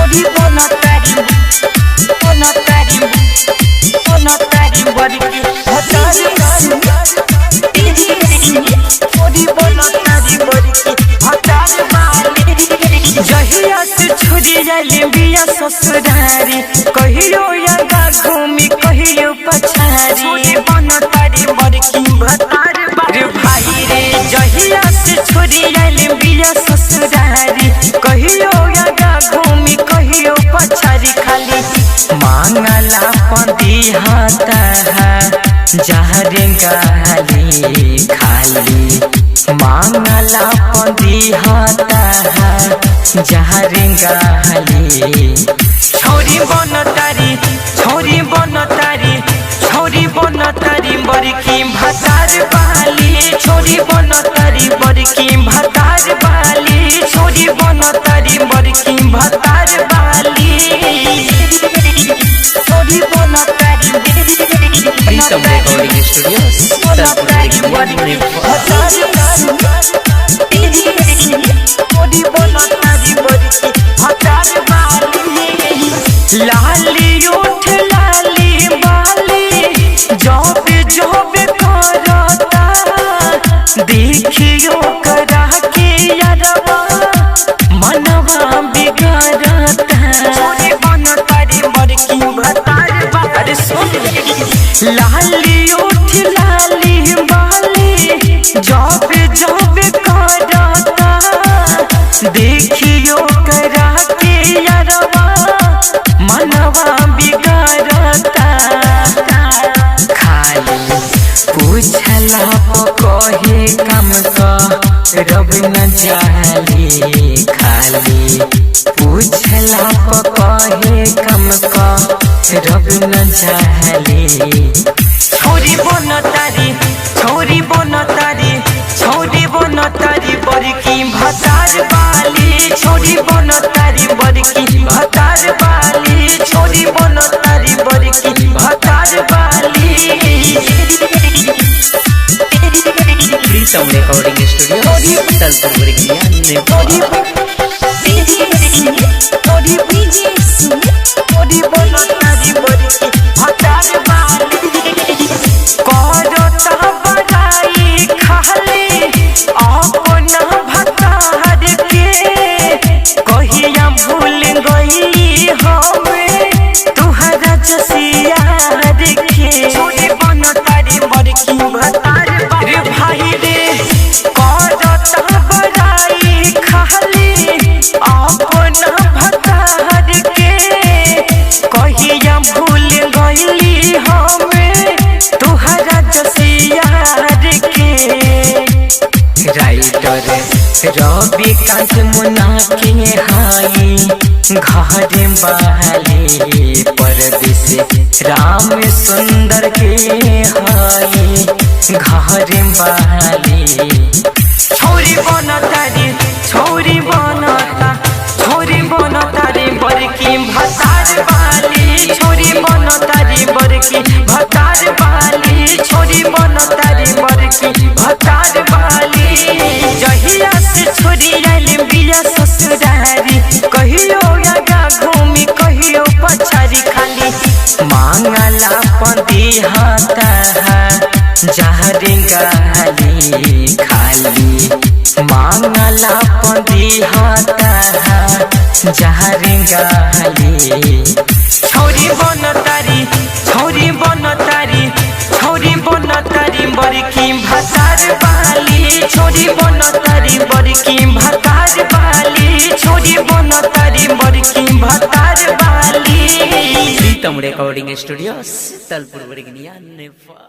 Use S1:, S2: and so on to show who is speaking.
S1: छोरी बनतारी बड़की भतार छोरी बनतारी बड़की भतार वाली। जहिया से छुरी जाली बिया ससुरारी, कहियो आगा घूमी कहियो पछारी। छोरी बनतारी बड़की भतार वाली भाई रे। जहिया से छुरी जाली बिया ससुरारी, कहियो आगा घूमी कहियो पछारी। खाली मांगला पंदी हाथा जहरे गाली खाली, मांगला पंदी हाथा जहरे गाली। छोरी बनतारी बड़की भतार वाली। छोरी बनतारी बड़की भतार वाली। छोरी बनतारी बड़की भतार वाली। छोरी बनतारी
S2: रिकॉर्डिंग स्टूडियो
S1: लाली उठ लाली बाली जब जब करता, देखियो करा के यारवा मनवा बिगड़ता। छोरी बनतारी बड़की भतार वाली। लाली उठ लाली बाली जब जब करता, देखियो करा के यारवा मनवा बिगड़ता। खाली पूछला कहे कम रब न जाली। खाली पूछला कहे कम रब न जाली। छोरी बनतारी बड़की भतार वाली। छोरी बनतारी बड़की भतार वाली। छोरी बनतारी बड़की भतार वाली।
S2: प्रीतम रिकॉर्डिंग स्टूडियो
S1: छोरी बनतारी बड़की भतार वाली। करता बड़ाई खाली अपना भतार के, कहिया भूल गई हमें तुहरा जसियार के। छोरी बनतारी बड़की भतार वाली भाई रे। करता बड़ाई खाली अपना भतार के, कहिया भूल गई हमें तुहरा जसियार के। राइटर रवि कांत मुना के हाई घर बहाली, परदेश राम सुंदर के हाई घर बहाली। छोरी बनतारी बड़की भतार वाली। छोरी बनतारी बड़की भतार वाली। छोरी बनतारी बड़की भतार वाली। जहिया से छोरी आइल बिया ससुरारी, कहियो आगा घूमी कहियो पछारी। खाली मांगला पंदी हाथा जहरे गाली खाली, मांगला पंदी हाथा जहरे गाली। छोरी बनतारी बड़की भतार वाली। छोरी बनतारी बड़की भतार वाली। छोरी बनतारी बड़की भतार वाली।
S2: प्रीतम रिकॉर्डिंग स्टूडियो तलपुर बरगनिया नेपाल।